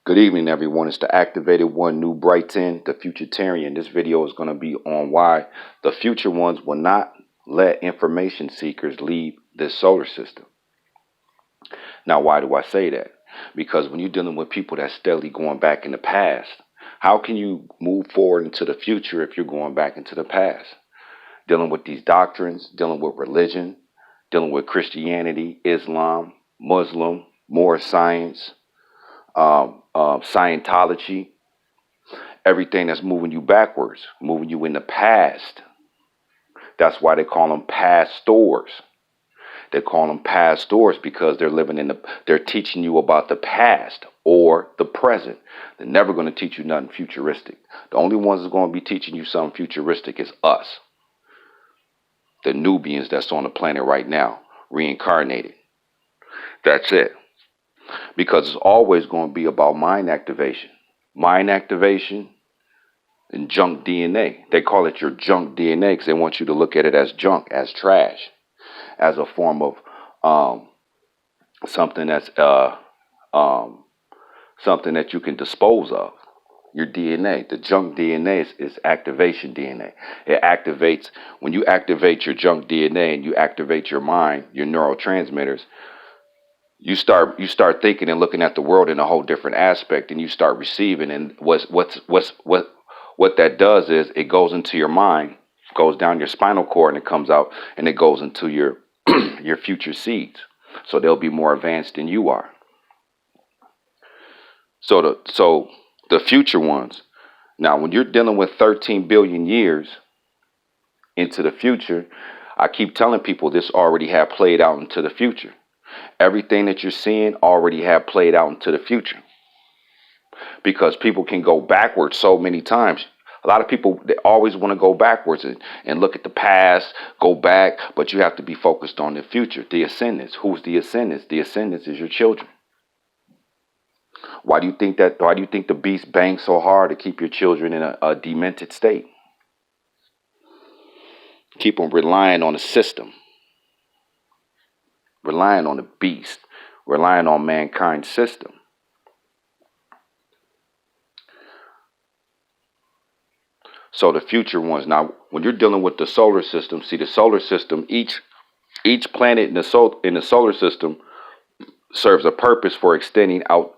Good evening, everyone. It's the Activated One, New Brighton, the Futuritarian. This video is going to be on why the future ones will not let information seekers leave this solar system. Now, why do I say that? Because when you're dealing with people that's steadily going back in the past, how can you move forward into the future if you're going back into the past? Dealing with these doctrines, dealing with religion, dealing with Christianity, Islam, Muslim, more science, Scientology, everything that's moving you backwards, moving you in the past. That's why they call them pastors. They call them pastors because they're teaching you about the past or the present. They're never going to teach you nothing futuristic. The only ones that's going to be teaching you something futuristic is us, the Nubians that's on the planet right now, reincarnated. That's it. Because it's always going to be about mind activation. Mind activation and junk DNA. They call it your junk DNA because they want you to look at it as junk, as trash, as a form of something that's something that you can dispose of. Your DNA, the junk DNA is activation DNA. It activates when you activate your junk DNA and you activate your mind, your neurotransmitters. You start thinking and looking at the world in a whole different aspect, and you start receiving. And what that does is it goes into your mind, goes down your spinal cord, and it comes out and it goes into your your future seeds. So they'll be more advanced than you are. So the future ones. Now, when you're dealing with 13 billion years into the future, I keep telling people this already have played out into the future. Everything that you're seeing already have played out into the future. Because people can go backwards so many times. A lot of people, they always want to go backwards and look at the past, go back, but you have to be focused on the future. The ascendants. Who's the ascendants? The ascendants is your children. Why do you think the beast bangs so hard to keep your children in a demented state? Keep them relying on the system. Relying on the beast, relying on mankind's system. So the future ones. Now, when you're dealing with the solar system, see the solar system, each planet in the solar system serves a purpose for extending out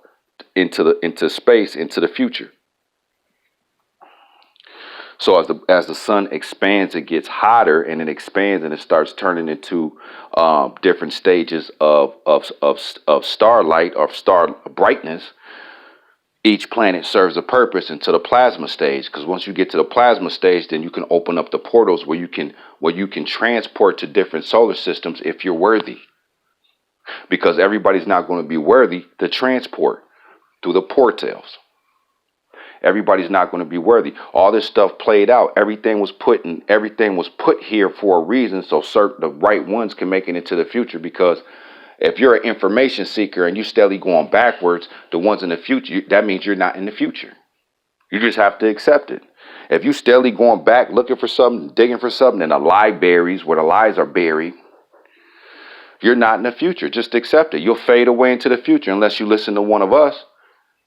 into space, into the future. So as the sun expands, it gets hotter, and it expands, and it starts turning into different stages of starlight or star brightness. Each planet serves a purpose into the plasma stage, because once you get to the plasma stage, then you can open up the portals where you can transport to different solar systems if you're worthy. Because everybody's not going to be worthy to transport through the portals. Everybody's not going to be worthy. All this stuff played out. Everything was put here for a reason, so the right ones can make it into the future. Because if you're an information seeker and you steadily going backwards, the ones in the future, that means you're not in the future. You just have to accept it. If you steadily going back, looking for something, digging for something in the libraries where the lies are buried, you're not in the future. Just accept it. You'll fade away into the future unless you listen to one of us.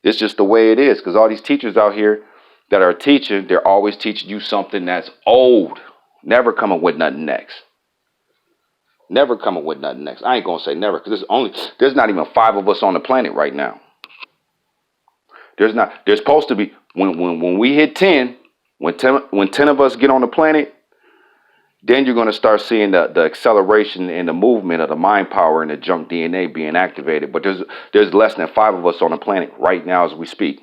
It's just the way it is, because all these teachers out here that are teaching, they're always teaching you something that's old. Never coming with nothing next. Never coming with nothing next. I ain't going to say never, because there's not even 5 of us on the planet right now. There's supposed to be, when we hit 10, when 10 of us get on the planet, then you're going to start seeing the acceleration and the movement of the mind power and the junk DNA being activated. But there's less than 5 of us on the planet right now as we speak.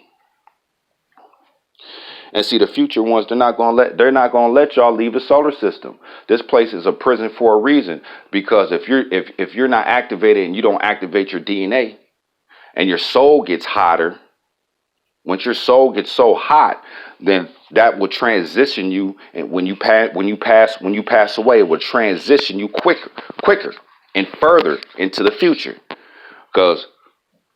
And see, the future ones, they're not going to let y'all leave the solar system. This place is a prison for a reason. Because if you're not activated and you don't activate your DNA, and your soul gets hotter, once your soul gets so hot, then that will transition you, and when you pass away, it will transition you quicker and further into the future. Because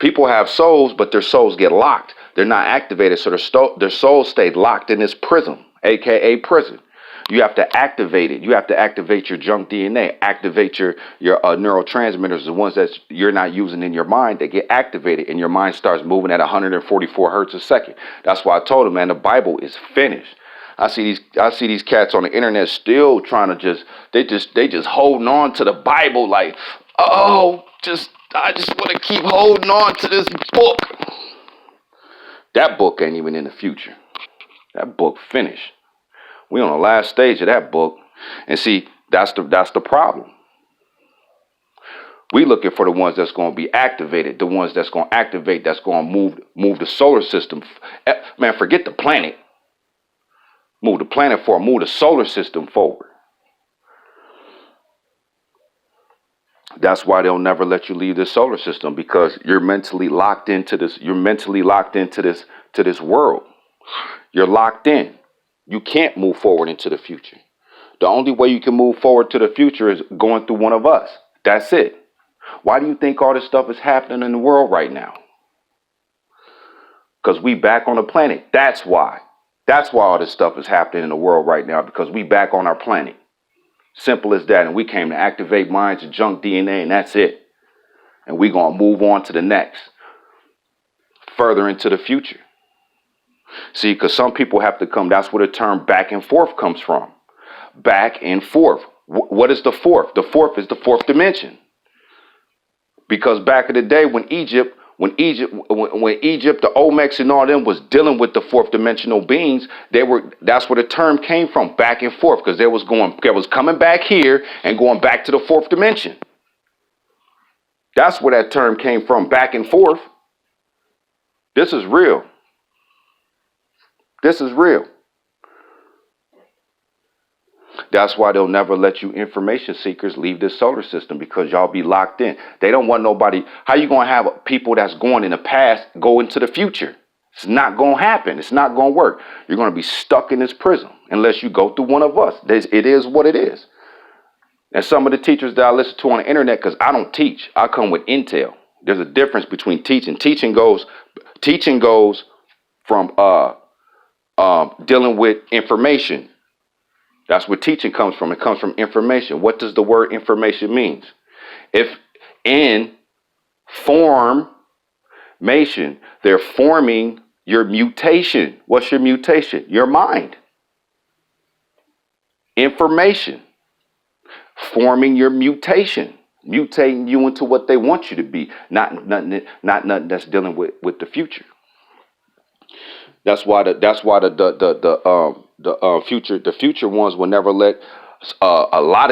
people have souls, but their souls get locked. They're not activated, so their souls stay locked in this prism, aka prison. You have to activate it. You have to activate your junk DNA, activate your neurotransmitters, the ones that you're not using in your mind. They get activated, and your mind starts moving at 144 hertz a second. That's why I told him, man, the Bible is finished. I see these cats on the internet still trying to they just holding on to the Bible like, oh, I just want to keep holding on to this book. That book ain't even in the future. That book finished. We on the last stage of that book. And see, that's the problem. We looking for the ones that's going to be activated, the ones that's going to activate, that's going to move the solar system. Man, forget the planet. Move the planet forward, move the solar system forward. That's why they'll never let you leave this solar system, because you're mentally locked into this. You're mentally locked into this world. You're locked in. You can't move forward into the future. The only way you can move forward to the future is going through one of us. That's it. Why do you think all this stuff is happening in the world right now? Because we back on the planet. That's why. That's why all this stuff is happening in the world right now, because we back on our planet. Simple as that. And we came to activate minds and junk DNA, and that's it. And we're going to move on to the next, further into the future. See, because some people have to come. That's where the term back and forth comes from. Back and forth. What is the fourth? The fourth is the fourth dimension. Because back in the day when Egypt, the Olmecs and all them was dealing with the fourth dimensional beings, that's where the term came from, back and forth, because they was coming back here and going back to the fourth dimension. That's where that term came from, back and forth. This is real. This is real. That's why they'll never let you information seekers leave this solar system, because y'all be locked in. They don't want nobody. How you going to have people that's going in the past go into the future? It's not going to happen. It's not going to work. You're going to be stuck in this prison unless you go through one of us. It is what it is. And some of the teachers that I listen to on the internet, because I don't teach, I come with intel. There's a difference between teaching. Teaching goes from dealing with information. That's where teaching comes from. It comes from information. What does the word information mean? If in formation, they're forming your mutation. What's your mutation? Your mind. Information. Forming your mutation. Mutating you into what they want you to be. Not nothing that's dealing with the future. That's why the future ones will never let a lot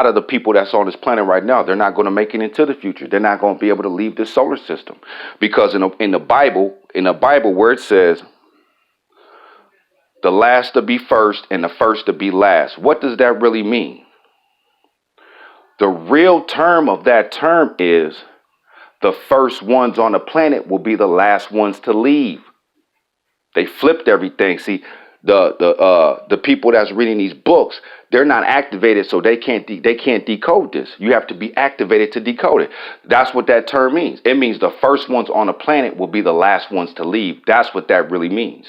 of the people that's on this planet right now. They're not going to make it into the future. They're not going to be able to leave this solar system, because in the Bible where it says the last to be first and the first to be last, what does that really mean? The real term of that term is the first ones on the planet will be the last ones to leave. They flipped everything. See, the people that's reading these books, they're not activated, so they can't decode this. You have to be activated to decode it. That's what that term means. It means the first ones on the planet will be the last ones to leave. That's what that really means.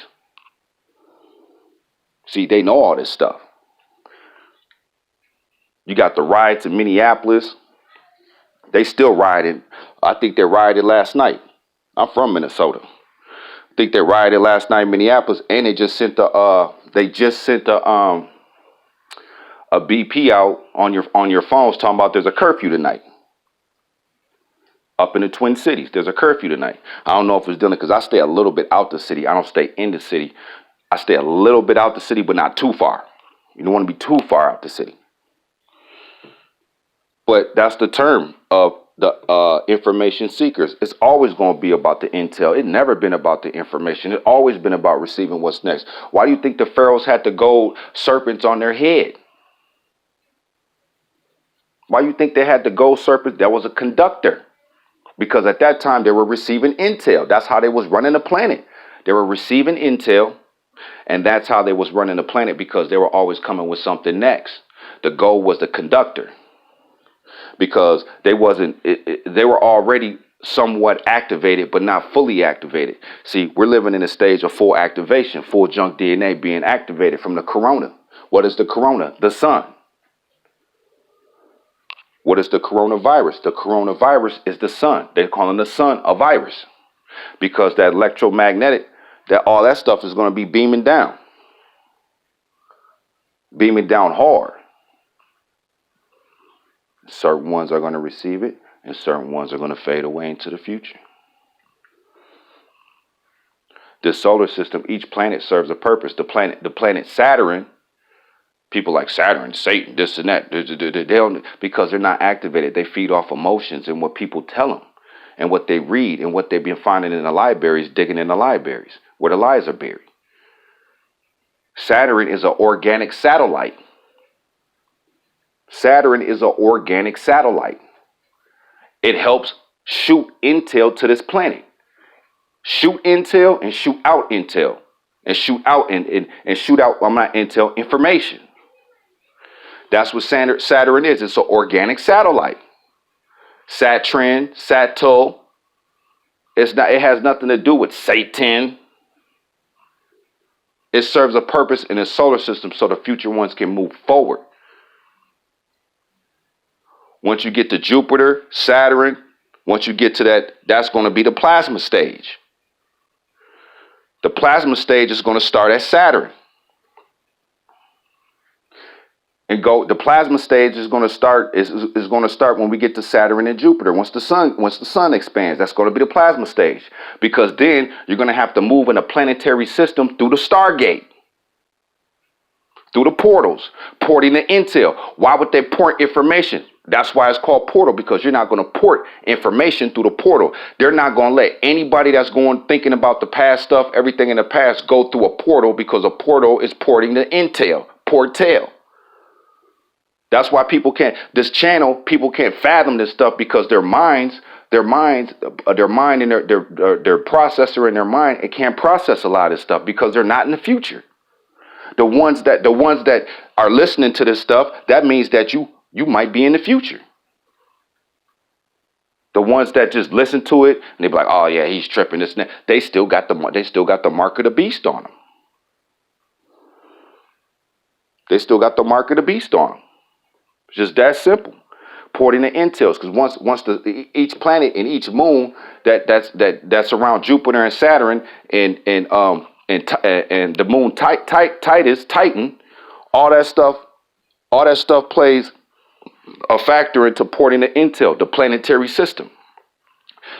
See, they know all this stuff. You got the riots in Minneapolis. They still rioting. I think they rioted last night. I'm from Minnesota. I think they rioted last night in Minneapolis, and they just sent a BP out on your phones talking about there's a curfew tonight. Up in the Twin Cities, there's a curfew tonight. I don't know if it's dealing, because I stay a little bit out the city. I don't stay in the city. I stay a little bit out the city, but not too far. You don't want to be too far out the city. But that's the term of the information seekers. It's always going to be about the intel. It's never been about the information. It's always been about receiving what's next. Why do you think the pharaohs had the gold serpents on their head? Why do you think they had the gold serpents? That was a conductor. Because at that time they were receiving intel. That's how they was running the planet. They were receiving intel, and that's how they was running the planet, because they were always coming with something next. The gold was the conductor. Because they were already somewhat activated, but not fully activated. See, we're living in a stage of full activation, full junk DNA being activated from the corona. What is the corona? The sun. What is the coronavirus? The coronavirus is the sun. They're calling the sun a virus because that electromagnetic, that all that stuff is going to be beaming down hard. Certain ones are going to receive it, and certain ones are going to fade away into the future. This solar system, each planet serves a purpose. The planet Saturn, people like Saturn, Satan, this and that, they don't, because they're not activated. They feed off emotions and what people tell them, and what they read, and what they've been finding in the libraries, digging in the libraries, where the lies are buried. Saturn is an organic satellite. Saturn is an organic satellite. It helps shoot intel to this planet. Shoot intel and shoot out intel. And shoot out and shoot out, well, not intel, information. That's what Saturn is. It's an organic satellite. Saturn, Sato. It has nothing to do with Satan. It serves a purpose in the solar system so the future ones can move forward. Once you get to Jupiter, Saturn, once you get to that, that's going to be the plasma stage. The plasma stage is going to start at Saturn. And the plasma stage is going to start when we get to Saturn and Jupiter. Once the sun expands, that's going to be the plasma stage. Because then you're going to have to move in a planetary system through the Stargate. Through the portals, porting the intel. Why would they port information? That's why it's called portal, because you're not going to port information through the portal. They're not going to let anybody that's thinking about the past stuff, everything in the past, go through a portal, because a portal is porting the intel, portal. That's why people can't fathom this stuff, because their mind and their processor in their mind, it can't process a lot of this stuff because they're not in the future. The ones that are listening to this stuff, that means that you might be in the future. The ones that just listen to it and they be like, oh yeah, he's tripping, this and that. They still got the mark of the beast on them. They still got the mark of the beast on them. It's just that simple. Porting the intels, because once each planet and each moon that's around Jupiter and Saturn and the moon Titan, all that stuff plays a factor into porting the intel, the planetary system.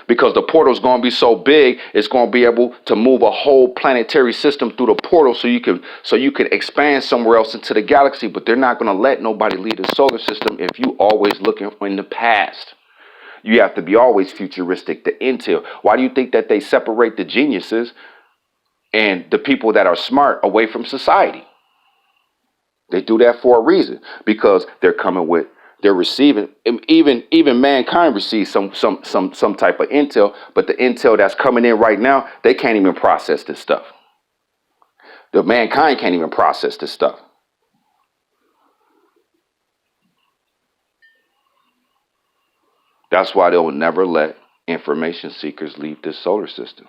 Because the portal is going to be so big, it's going to be able to move a whole planetary system through the portal, so you can expand somewhere else into the galaxy. But they're not going to let nobody leave the solar system if you always looking in the past. You have to be always futuristic. The intel. Why do you think that they separate the geniuses and the people that are smart away from society? They do that for a reason, because they're receiving, even mankind receives some type of intel, but the intel that's coming in right now, they can't even process this stuff. The mankind can't even process this stuff. That's why they'll never let information seekers leave this solar system.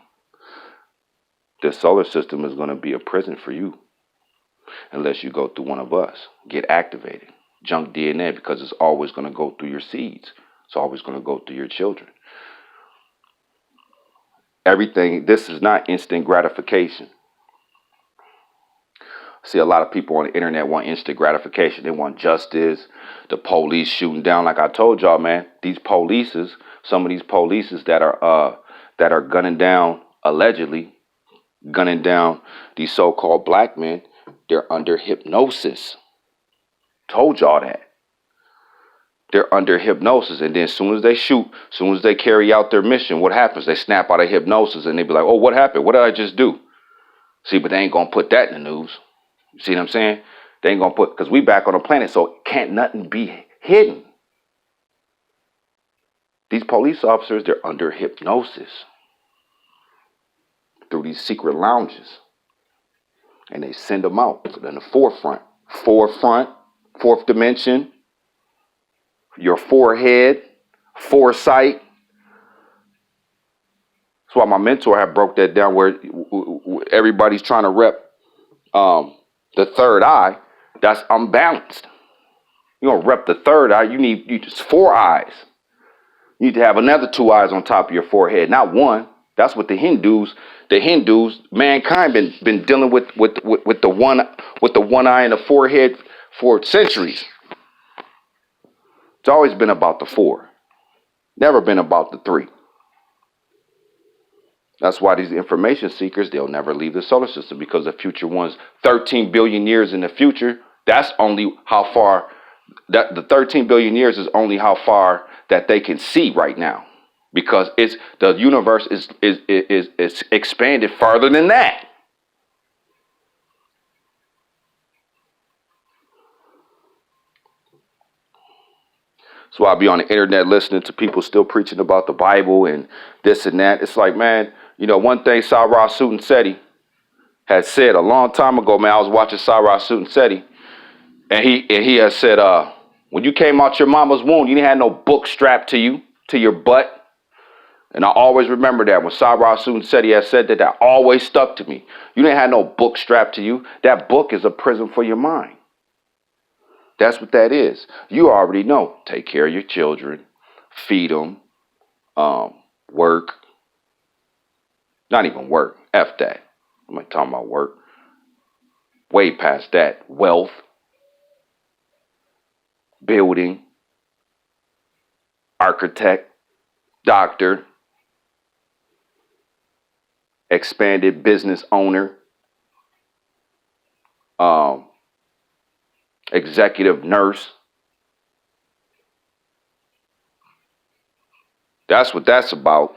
This solar system is going to be a prison for you unless you go through one of us, get activated. Junk DNA, because it's always going to go through your seeds. It's always going to go through your children. Everything, this is not instant gratification. See, a lot of people on the internet want instant gratification. They want justice, the police shooting down. Like I told y'all, man, some of these polices that are gunning down, allegedly gunning down these so-called black men, they're under hypnosis. Told y'all that. They're under hypnosis, and then as soon as they shoot, as soon as they carry out their mission, what happens? They snap out of hypnosis and they be like, oh, what happened? What did I just do? See, but they ain't gonna put that in the news. You see what I'm saying? They ain't gonna put, because we back on the planet, so can't nothing be hidden. These police officers, they're under hypnosis through these secret lounges, and they send them out in the forefront, fourth dimension, your forehead, foresight. That's why my mentor had broke that down, where everybody's trying to rep the third eye. That's unbalanced. You're going to rep the third eye. You just 4 eyes. You need to have another 2 eyes on top of your forehead, not one. That's what the Hindus, mankind been dealing with the one eye in the forehead for centuries. It's always been about the 4, never been about the 3. That's why these information seekers, they'll never leave the solar system, because the future ones, 13 billion years in the future, that's only how far, that the 13 billion years is only how far that they can see right now, because the universe is expanded farther than that. So I'll be on the internet listening to people still preaching about the Bible and this and that. It's like, man, one thing Sarah Sutanseti had said a long time ago, man. I was watching Sarah Sutanseti, and he has said, when you came out your mama's womb, you didn't have no book strapped to you, to your butt. And I always remember that when Sarah Sutanseti has said that, that always stuck to me. You didn't have no book strapped to you. That book is a prison for your mind. That's what that is. You already know. Take care of your children, feed them, work. Not even work. F that. I'm not talking about work. Way past that. Wealth, building, architect, doctor, expanded business owner, executive nurse. That's what that's about.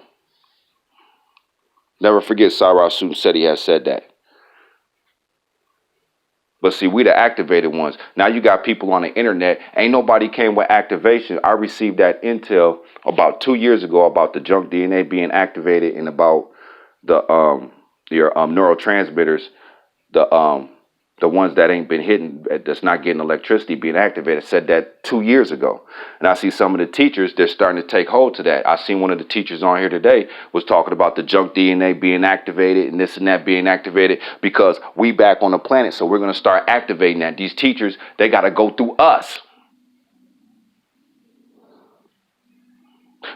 Never forget Sarah Sutanseti has said that. But see, we the activated ones. Now you got people on the internet. Ain't nobody came with activation. I received that intel about 2 years ago about the junk DNA being activated and about your neurotransmitters, the ones that ain't been hitting, that's not getting electricity being activated. Said that 2 years ago. And I see some of the teachers, they're starting to take hold to that. I seen one of the teachers on here today was talking about the junk DNA being activated and this and that being activated because we back on the planet. So we're going to start activating that. These teachers, they got to go through us.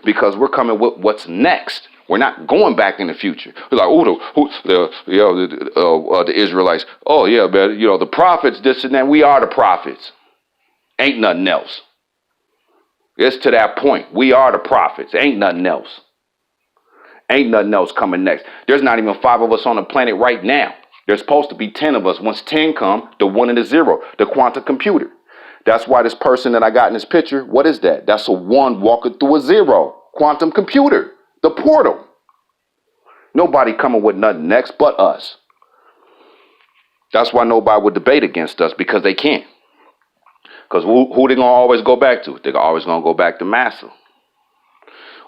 Because we're coming with what's next. We're not going back in the future. We're like, the Israelites. Oh yeah, man. The prophets, this and that. We are the prophets. Ain't nothing else. It's to that point. We are the prophets. Ain't nothing else. Ain't nothing else coming next. There's not even 5 of us on the planet right now. There's supposed to be 10 of us. Once 10 come, the 1 and the 0, the quantum computer. That's why this person that I got in this picture, what is that? That's a 1 walking through a 0. Quantum computer. The portal. Nobody coming with nothing next but us. That's why nobody would debate against us, because they can't. Because who they going to always go back to? They're always going to go back to Massa.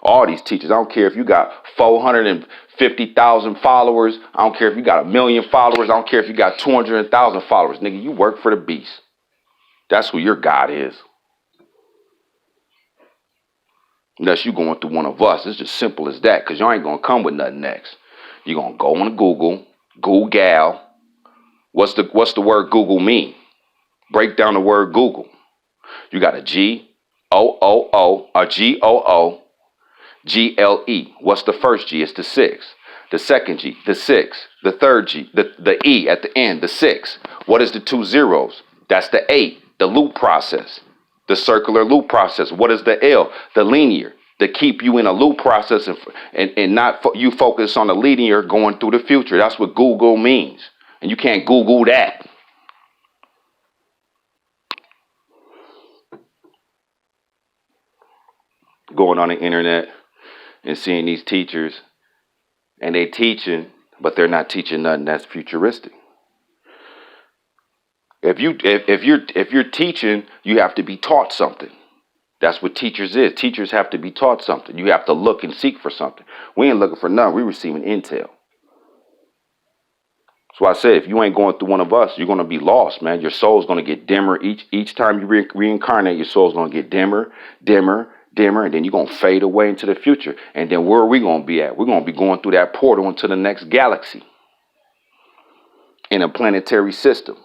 All these teachers, I don't care if you got 450,000 followers. I don't care if you got 1 million followers. I don't care if you got 200,000 followers. Nigga, you work for the beast. That's who your God is. Unless you're going through one of us. It's just simple as that, because you ain't going to come with nothing next. You're going to go on Google. What's the word Google mean? Break down the word Google. You got a G-O-O-O, a G-O-O, G-L-E. What's the first G? It's the 6. The second G, the 6. The third G, the E at the end, the 6. What is the 2 zeros? That's the 8, the loop process. The circular loop process. What is the L? The linear. To keep you in a loop process and not you focus on the linear going through the future. That's what Google means. And you can't Google that. Going on the internet and seeing these teachers and they teaching, but they're not teaching nothing that's futuristic. If you're teaching, you have to be taught something. That's what teachers is. Teachers have to be taught something. You have to look and seek for something. We ain't looking for nothing. We're receiving intel. So I said, if you ain't going through one of us, you're going to be lost, man. Your soul's going to get dimmer. Each time you reincarnate, your soul's going to get dimmer, dimmer, dimmer, and then you're going to fade away into the future. And then where are we going to be at? We're going to be going through that portal into the next galaxy in a planetary system.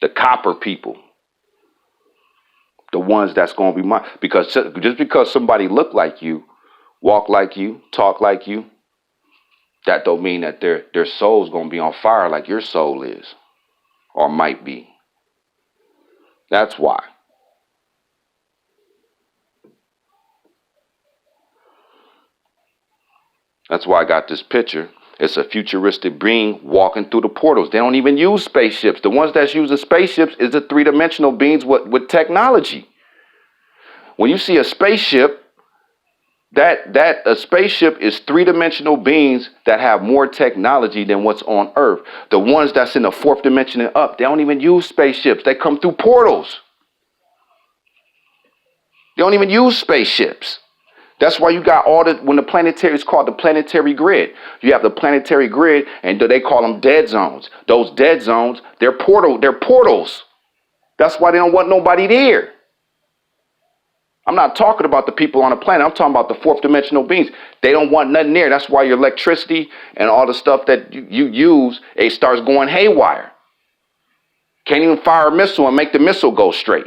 The copper people. The ones that's going to be mine. Because just because somebody look like you, walk like you, talk like you, that don't mean that their soul's going to be on fire like your soul is or might be. That's why. That's why I got this picture. It's a futuristic being walking through the portals. They don't even use spaceships. The ones that's using spaceships is the three-dimensional beings with technology. When you see a spaceship, that a spaceship is three-dimensional beings that have more technology than what's on Earth. The ones that's in the fourth dimension and up, they don't even use spaceships. They come through portals. They don't even use spaceships. That's why you got all the, when the planetary is called the planetary grid. You have the planetary grid, and they call them dead zones. Those dead zones, they're portals. That's why they don't want nobody there. I'm not talking about the people on the planet. I'm talking about the fourth dimensional beings. They don't want nothing there. That's why your electricity and all the stuff that you use, it starts going haywire. Can't even fire a missile and make the missile go straight.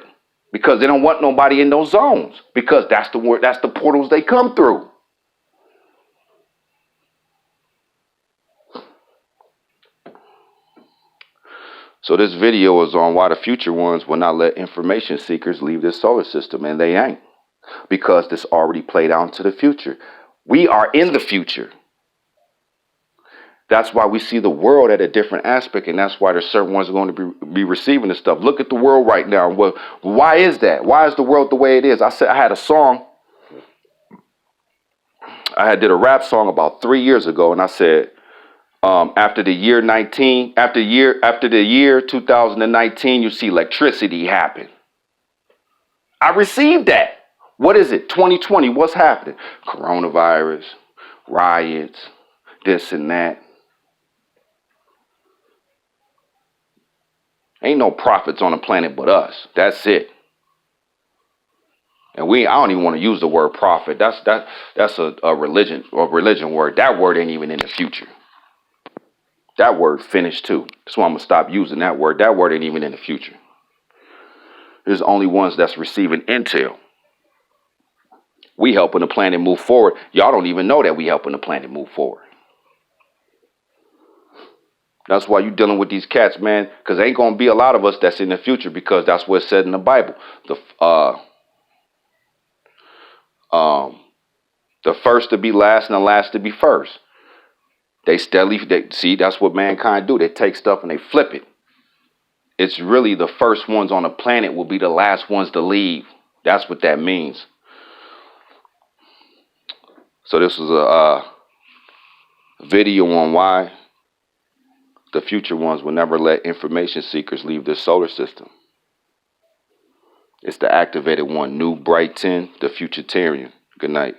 Because they don't want nobody in those zones. Because that's the portals they come through. So this video is on why the future ones will not let information seekers leave this solar system. And they ain't. Because this already played out into the future. We are in the future. That's why we see the world at a different aspect, and that's why there's certain ones going to be receiving this stuff. Look at the world right now. Well, why is that? Why is the world the way it is? I said I had a song. I did a rap song about 3 years ago, and I said after the year 2019, you see electricity happen. I received that. What is it? 2020. What's happening? Coronavirus, riots, this and that. Ain't no prophets on the planet but us. That's it. And I don't even want to use the word prophet. That's a religion word. That word ain't even in the future. That word finished too. That's why I'm gonna stop using that word. That word ain't even in the future. There's only ones that's receiving intel. We helping the planet move forward. Y'all don't even know that we helping the planet move forward. That's why you dealing with these cats, man, because there ain't going to be a lot of us that's in the future because that's what's said in the Bible. The first to be last and the last to be first. See, that's what mankind do. They take stuff and they flip it. It's really the first ones on the planet will be the last ones to leave. That's what that means. So this is a video on why the future ones will never let information seekers leave their solar system. It's the activated one, New Bright 10, the Futuritarian. Good night.